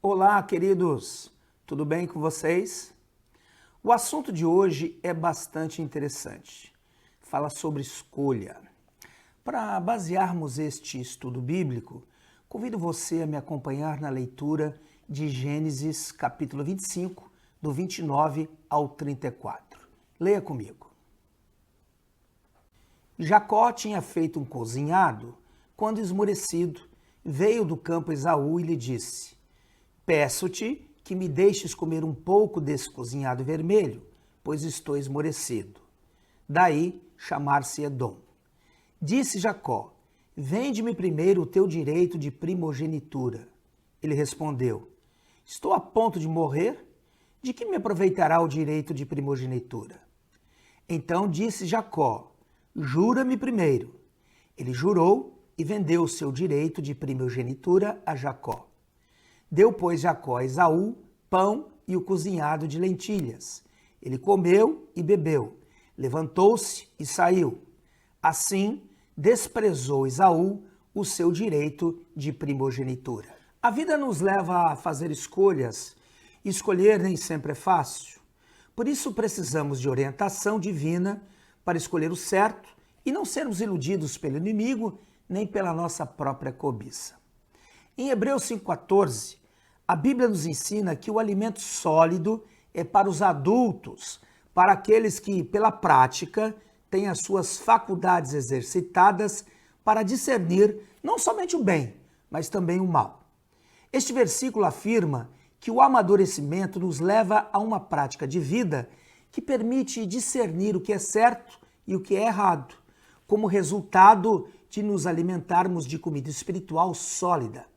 Olá, queridos! Tudo bem com vocês? O assunto de hoje é bastante interessante. Fala sobre escolha. Para basearmos este estudo bíblico, convido você a me acompanhar na leitura de Gênesis capítulo 25, do 29 ao 34. Leia comigo. Jacó tinha feito um cozinhado quando, esmorecido, veio do campo Esaú e lhe disse: Peço-te que me deixes comer um pouco desse cozinhado vermelho, pois estou esmorecido. Daí chamar-se Edom. Disse Jacó: Vende-me primeiro o teu direito de primogenitura. Ele respondeu: Estou a ponto de morrer? De que me aproveitará o direito de primogenitura? Então disse Jacó: Jura-me primeiro. Ele jurou e vendeu o seu direito de primogenitura a Jacó. Deu, pois, Jacó a Esaú pão e o cozinhado de lentilhas. Ele comeu e bebeu, levantou-se e saiu. Assim, desprezou Esaú o seu direito de primogenitura. A vida nos leva a fazer escolhas, e escolher nem sempre é fácil. Por isso precisamos de orientação divina para escolher o certo e não sermos iludidos pelo inimigo nem pela nossa própria cobiça. Em Hebreus 5,14, a Bíblia nos ensina que o alimento sólido é para os adultos, para aqueles que, pela prática, têm as suas faculdades exercitadas para discernir não somente o bem, mas também o mal. Este versículo afirma que o amadurecimento nos leva a uma prática de vida que permite discernir o que é certo e o que é errado, como resultado de nos alimentarmos de comida espiritual sólida.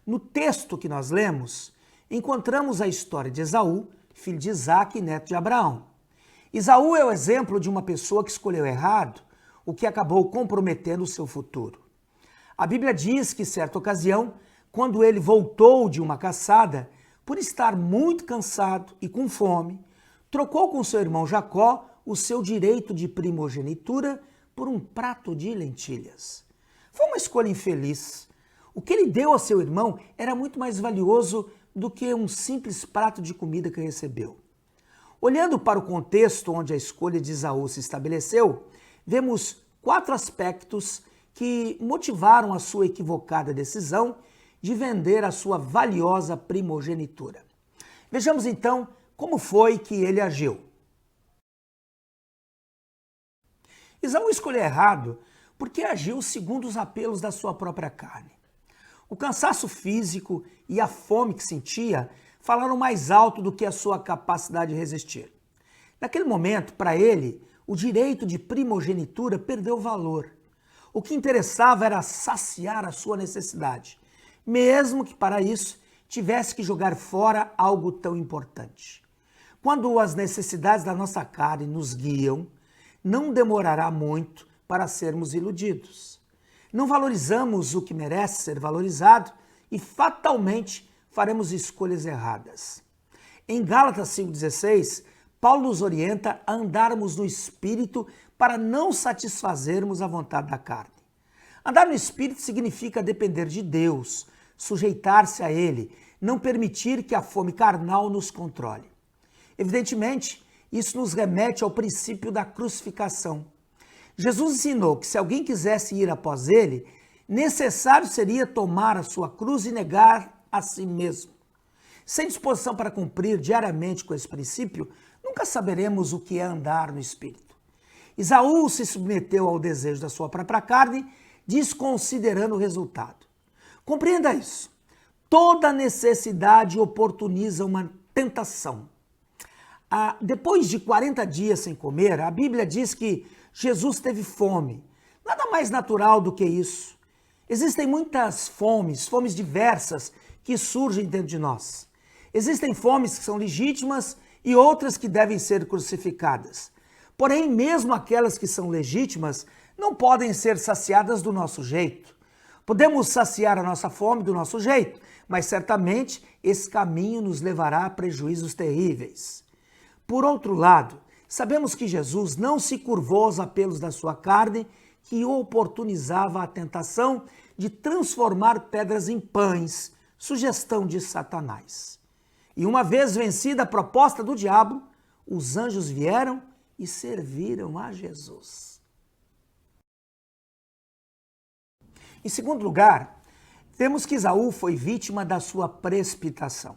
No texto que nós lemos, encontramos a história de Esaú, filho de Isaque e neto de Abraão. Esaú é o exemplo de uma pessoa que escolheu errado, o que acabou comprometendo o seu futuro. A Bíblia diz que, certa ocasião, quando ele voltou de uma caçada, por estar muito cansado e com fome, trocou com seu irmão Jacó o seu direito de primogenitura por um prato de lentilhas. Foi uma escolha infeliz. O que ele deu ao seu irmão era muito mais valioso do que um simples prato de comida que recebeu. Olhando para o contexto onde a escolha de Esaú se estabeleceu, vemos 4 aspectos que motivaram a sua equivocada decisão de vender a sua valiosa primogenitura. Vejamos então como foi que ele agiu. Esaú escolheu errado porque agiu segundo os apelos da sua própria carne. O cansaço físico e a fome que sentia falaram mais alto do que a sua capacidade de resistir. Naquele momento, para ele, o direito de primogenitura perdeu valor. O que interessava era saciar a sua necessidade, mesmo que para isso tivesse que jogar fora algo tão importante. Quando as necessidades da nossa carne nos guiam, não demorará muito para sermos iludidos. Não valorizamos o que merece ser valorizado e fatalmente faremos escolhas erradas. Em Gálatas 5,16, Paulo nos orienta a andarmos no Espírito para não satisfazermos a vontade da carne. Andar no Espírito significa depender de Deus, sujeitar-se a Ele, não permitir que a fome carnal nos controle. Evidentemente, isso nos remete ao princípio da crucificação. Jesus ensinou que se alguém quisesse ir após ele, necessário seria tomar a sua cruz e negar a si mesmo. Sem disposição para cumprir diariamente com esse princípio, nunca saberemos o que é andar no Espírito. Esaú se submeteu ao desejo da sua própria carne, desconsiderando o resultado. Compreenda isso. Toda necessidade oportuniza uma tentação. Depois de 40 dias sem comer, a Bíblia diz que Jesus teve fome. Nada mais natural do que isso. Existem muitas fomes diversas que surgem dentro de nós. Existem fomes que são legítimas e outras que devem ser crucificadas. Porém, mesmo aquelas que são legítimas, não podem ser saciadas do nosso jeito. Podemos saciar a nossa fome do nosso jeito, mas certamente esse caminho nos levará a prejuízos terríveis. Por outro lado, sabemos que Jesus não se curvou aos apelos da sua carne, que oportunizava a tentação de transformar pedras em pães, sugestão de Satanás. E uma vez vencida a proposta do diabo, os anjos vieram e serviram a Jesus. Em segundo lugar, vemos que Esaú foi vítima da sua precipitação.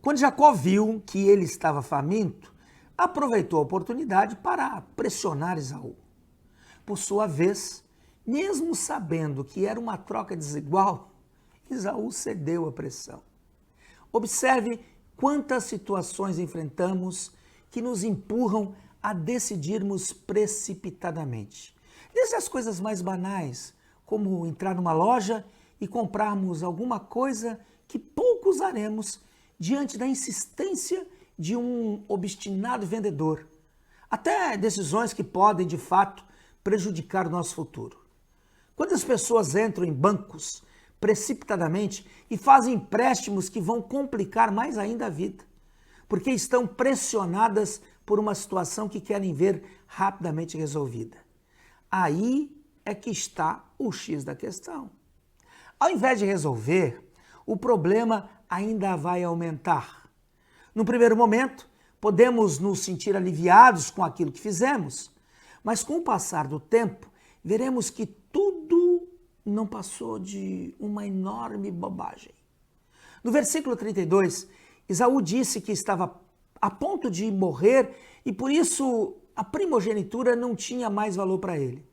Quando Jacó viu que ele estava faminto, aproveitou a oportunidade para pressionar Esaú. Por sua vez, mesmo sabendo que era uma troca desigual, Esaú cedeu à pressão. Observe quantas situações enfrentamos que nos empurram a decidirmos precipitadamente. Desde as coisas mais banais, como entrar numa loja e comprarmos alguma coisa que pouco usaremos diante da insistência de um obstinado vendedor, até decisões que podem, de fato, prejudicar o nosso futuro. Quantas pessoas entram em bancos precipitadamente e fazem empréstimos que vão complicar mais ainda a vida, porque estão pressionadas por uma situação que querem ver rapidamente resolvida. Aí é que está o X da questão. Ao invés de resolver, o problema ainda vai aumentar. No primeiro momento, podemos nos sentir aliviados com aquilo que fizemos, mas com o passar do tempo, veremos que tudo não passou de uma enorme bobagem. No versículo 32, Esaú disse que estava a ponto de morrer e por isso a primogenitura não tinha mais valor para ele.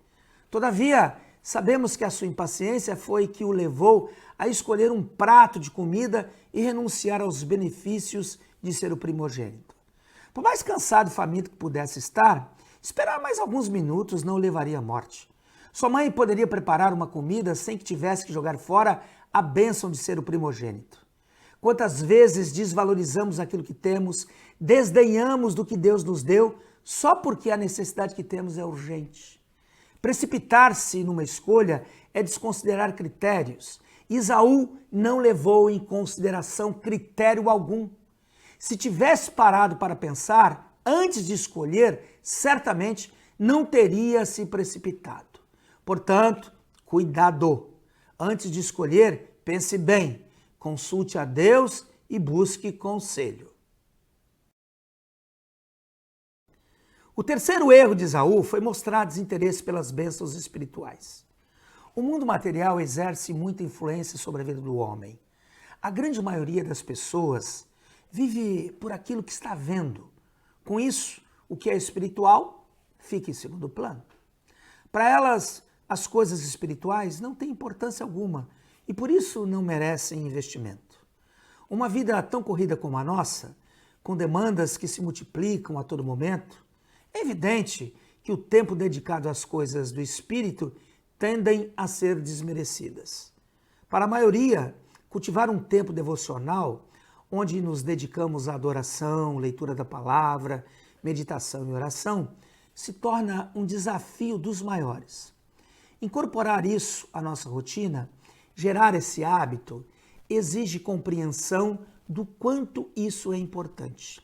Todavia, sabemos que a sua impaciência foi que o levou a escolher um prato de comida e renunciar aos benefícios de ser o primogênito. Por mais cansado e faminto que pudesse estar, esperar mais alguns minutos não o levaria à morte. Sua mãe poderia preparar uma comida sem que tivesse que jogar fora a bênção de ser o primogênito. Quantas vezes desvalorizamos aquilo que temos, desdenhamos do que Deus nos deu, só porque a necessidade que temos é urgente. Precipitar-se numa escolha é desconsiderar critérios. Esaú não levou em consideração critério algum. Se tivesse parado para pensar, antes de escolher, certamente não teria se precipitado. Portanto, cuidado. Antes de escolher, pense bem, consulte a Deus e busque conselho. O terceiro erro de Esaú foi mostrar desinteresse pelas bênçãos espirituais. O mundo material exerce muita influência sobre a vida do homem. A grande maioria das pessoas vive por aquilo que está vendo. Com isso, o que é espiritual fica em segundo plano. Para elas, as coisas espirituais não têm importância alguma e por isso não merecem investimento. Uma vida tão corrida como a nossa, com demandas que se multiplicam a todo momento, é evidente que o tempo dedicado às coisas do espírito tendem a ser desmerecidas. Para a maioria, cultivar um tempo devocional, onde nos dedicamos à adoração, leitura da palavra, meditação e oração, se torna um desafio dos maiores. Incorporar isso à nossa rotina, gerar esse hábito, exige compreensão do quanto isso é importante.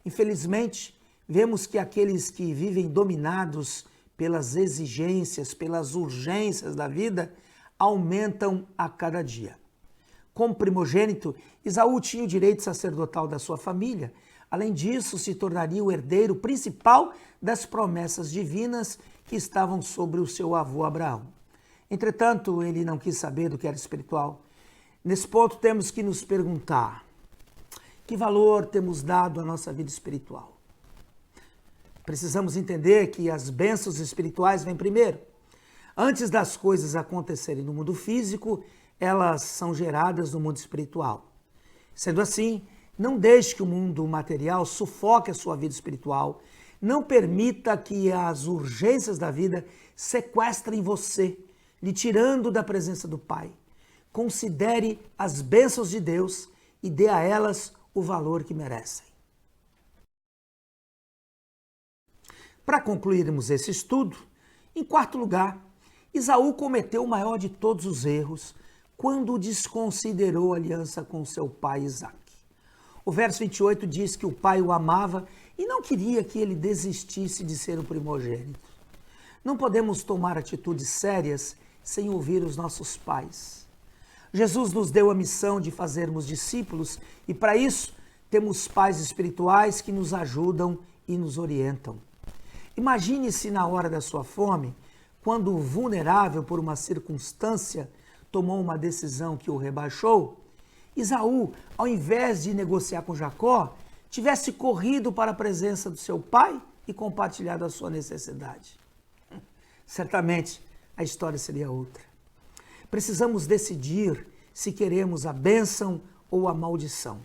Infelizmente, vemos que aqueles que vivem dominados pelas exigências, pelas urgências da vida, aumentam a cada dia. Como primogênito, Esaú tinha o direito sacerdotal da sua família. Além disso, se tornaria o herdeiro principal das promessas divinas que estavam sobre o seu avô Abraão. Entretanto, ele não quis saber do que era espiritual. Nesse ponto, temos que nos perguntar: que valor temos dado à nossa vida espiritual? Precisamos entender que as bênçãos espirituais vêm primeiro. Antes das coisas acontecerem no mundo físico, elas são geradas no mundo espiritual. Sendo assim, não deixe que o mundo material sufoque a sua vida espiritual. Não permita que as urgências da vida sequestrem você, lhe tirando da presença do Pai. Considere as bênçãos de Deus e dê a elas o valor que merecem. Para concluirmos esse estudo, em quarto lugar, Esaú cometeu o maior de todos os erros quando desconsiderou a aliança com seu pai Isaque. O verso 28 diz que o pai o amava e não queria que ele desistisse de ser o primogênito. Não podemos tomar atitudes sérias sem ouvir os nossos pais. Jesus nos deu a missão de fazermos discípulos e para isso temos pais espirituais que nos ajudam e nos orientam. Imagine-se na hora da sua fome, quando vulnerável por uma circunstância tomou uma decisão que o rebaixou. Esaú, ao invés de negociar com Jacó, tivesse corrido para a presença do seu pai e compartilhado a sua necessidade. Certamente a história seria outra. Precisamos decidir se queremos a bênção ou a maldição.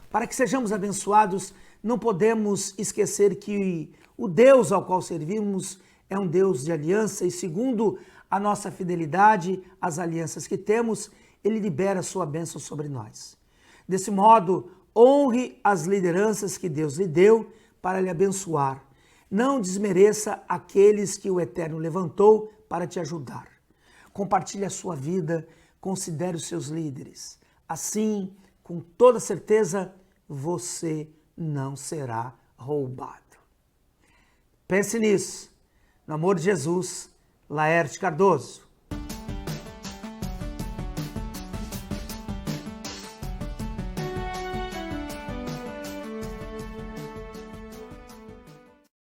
Para que sejamos abençoados, não podemos esquecer que o Deus ao qual servimos é um Deus de aliança e, segundo a nossa fidelidade às alianças que temos, Ele libera a sua bênção sobre nós. Desse modo, honre as lideranças que Deus lhe deu para lhe abençoar. Não desmereça aqueles que o Eterno levantou para te ajudar. Compartilhe a sua vida, considere os seus líderes. Assim, com toda certeza, você não será roubado. Pense nisso. No amor de Jesus, Laerte Cardoso.